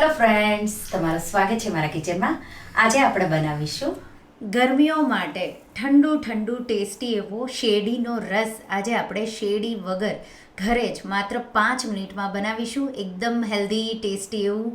Hello friends, તમારું સ્વાગત છે મારા કિચનમાં. આજે આપણે બનાવીશું ગરમીઓ માટે ઠંડુ ઠંડુ ટેસ્ટી એવો શેરડીનો રસ. આજે આપણે શેરડી વગર ઘરે જ માત્ર 5 મિનિટમાં બનાવીશું. એકદમ હેલ્ધી ટેસ્ટી એવું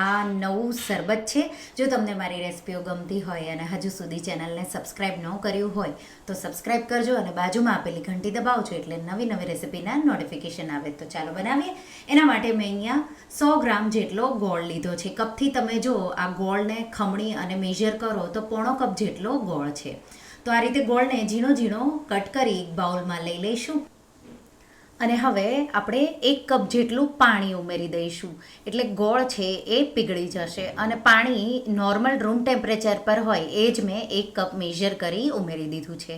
આ નવું શરબત છે. જો તમને મારી રેસિપીઓ ગમતી હોય અને હજુ સુધી ચેનલને સબસ્ક્રાઈબ ન કર્યું હોય તો સબસ્ક્રાઈબ કરજો અને બાજુમાં આપેલી ઘંટી દબાવજો એટલે નવી નવી રેસિપીના નોટિફિકેશન આવે. તો ચાલો બનાવીએ. એના માટે મેં અહીંયા 100 ગ્રામ જેટલો ગોળ લીધો છે. કપથી તમે જો આ ગોળને ખમણી અને મેઝર કરો તો પોણો કપ જેટલો ગોળ છે. તો આ રીતે ગોળને ઝીણો ઝીણો કટ કરી એક બાઉલમાં લઈ લઈશું. અને હવે આપણે 1 કપ જેટલું પાણી ઉમેરી દઈશું. એટલે ગોળ છે એ પીગળી જશે. અને પાણી નોર્મલ રૂમ ટેમ્પરેચર પર હોય એ જ મેં 1 કપ મેઝર કરી ઉમેરી દીધું છે.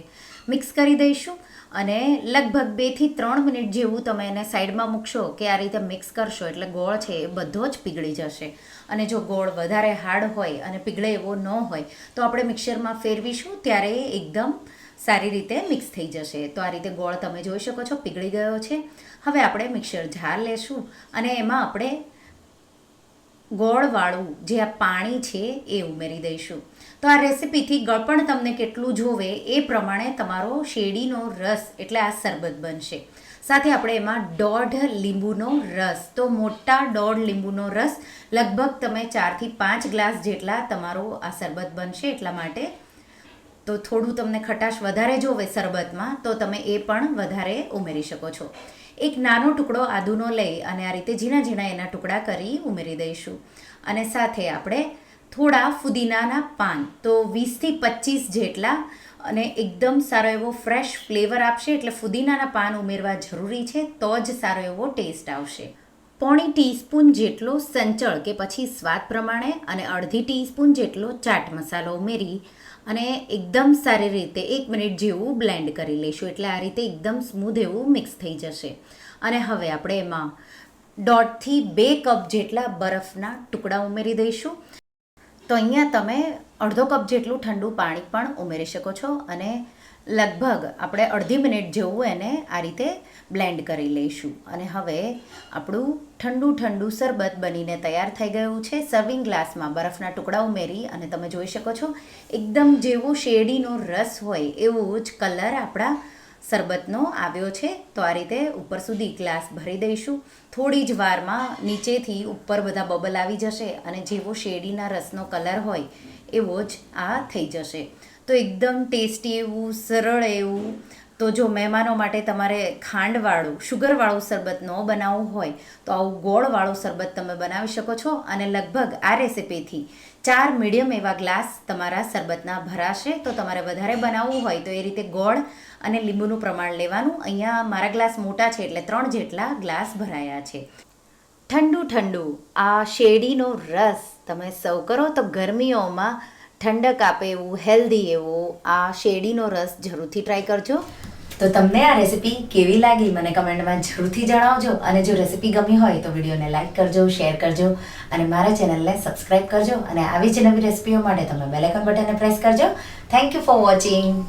મિક્સ કરી દઈશું અને લગભગ 2 થી 3 મિનિટ જેવું તમે એને સાઈડમાં મૂકશો કે આ રીતે મિક્સ કરશો એટલે ગોળ છે એ બધો જ પીગળી જશે. અને જો ગોળ વધારે હાર્ડ હોય અને પીગળે એવો ન હોય તો આપણે મિક્સરમાં ફેરવીશું ત્યારે એકદમ સારી રીતે મિક્સ થઈ જશે. તો આ રીતે ગોળ તમે જોઈ શકો છો પીગળી ગયો છે. હવે આપણે મિક્સર જાર લેશું અને એમાં આપણે ગોળવાળું જે આ પાણી છે એ ઉમેરી દઈશું. તો આ રેસીપીથી ગળપણ તમને કેટલું જોવે એ પ્રમાણે તમારો શેરડીનો રસ એટલે આ શરબત બનશે. સાથે આપણે એમાં 1.5 લીંબુનો રસ, તો મોટા 1.5 લીંબુનો રસ, લગભગ તમે 4 થી 5 ગ્લાસ જેટલા તમારો આ શરબત બનશે. એટલા માટે તો થોડું તમને ખટાશ વધારે જોવે શરબતમાં તો તમે એ પણ વધારે ઉમેરી શકો છો. એક નાનો ટુકડો આદુનો લઈ અને આ રીતે ઝીણા ઝીણા એના ટુકડા કરી ઉમેરી દઈશું. અને સાથે આપણે થોડા ફુદીનાના પાન, તો 20 થી 25 જેટલા, અને એકદમ સારો એવો ફ્રેશ ફ્લેવર આપશે એટલે ફુદીનાના પાન ઉમેરવા જરૂરી છે તો જ સારો એવો ટેસ્ટ આવશે. 1/4 ટીસ્પૂન જેટલો સંચળ કે પછી સ્વાદ પ્રમાણે અને 1/2 ટીસ્પૂન જેટલો ચાટ મસાલો ઉમેરી અને એકદમ સારી રીતે 1 મિનિટ જેવું બ્લેન્ડ કરી લઈશું. એટલે આ રીતે એકદમ સ્મૂધ એવું મિક્સ થઈ જશે. અને હવે આપણે એમાં 1.5 થી 2 કપ જેટલા બરફના ટુકડા ઉમેરી દઈશું. તો અહીંયા તમે અડધો કપ જેટલું ઠંડુ પાણી પણ ઉમેરી શકો છો. અને લગભગ આપણે 1/2 મિનિટ જેવું એને આ રીતે બ્લેન્ડ કરી લઈશું. અને હવે આપણું ઠંડુ ઠંડુ શરબત બનીને તૈયાર થઈ ગયું છે. સર્વિંગ ગ્લાસમાં બરફના ટુકડા ઉમેરી અને તમે જોઈ શકો છો એકદમ જેવો શેરડીનો રસ હોય એવો જ કલર આપણા શરબતનો આવ્યો છે. તો આ રીતે ઉપર સુધી ગ્લાસ ભરી દઈશું. થોડી જ વારમાં નીચેથી ઉપર બધા બબલ આવી જશે અને જેવો શેરડીના રસનો કલર હોય એવો જ આ થઈ જશે. તો એકદમ ટેસ્ટી એવું, સરળ એવું. તો જો મહેમાનો માટે તમારે ખાંડવાળું, શુગરવાળું શરબત ન બનાવવું હોય તો આવું ગોળવાળું શરબત તમે બનાવી શકો છો. અને લગભગ આ રેસીપીથી 4 મીડિયમ એવા ગ્લાસ તમારા શરબતના ભરાશે. તો તમારે વધારે બનાવવું હોય તો એ રીતે ગોળ અને લીંબુનું પ્રમાણ લેવાનું. અહીંયા મારા ગ્લાસ મોટા છે એટલે 3 જેટલા ગ્લાસ ભરાયા છે. ઠંડુ ઠંડુ આ શેરડીનો રસ તમે સર્વ કરો તો ગરમીઓમાં ઠંડક આપે એવું હેલ્ધી એવો આ શેરડીનો રસ જરૂરથી ટ્રાય કરજો. તો તમને આ રેસિપી કેવી લાગી મને કમેન્ટમાં જરૂરથી જણાવજો. અને જો રેસિપી ગમી હોય તો વિડીયોને લાઈક કરજો, શેર કરજો અને મારા ચેનલને સબસ્ક્રાઈબ કરજો. અને આવી જ નવી રેસિપીઓ માટે તમે બેલ આઇકન બટનને પ્રેસ કરજો. Thank you for watching.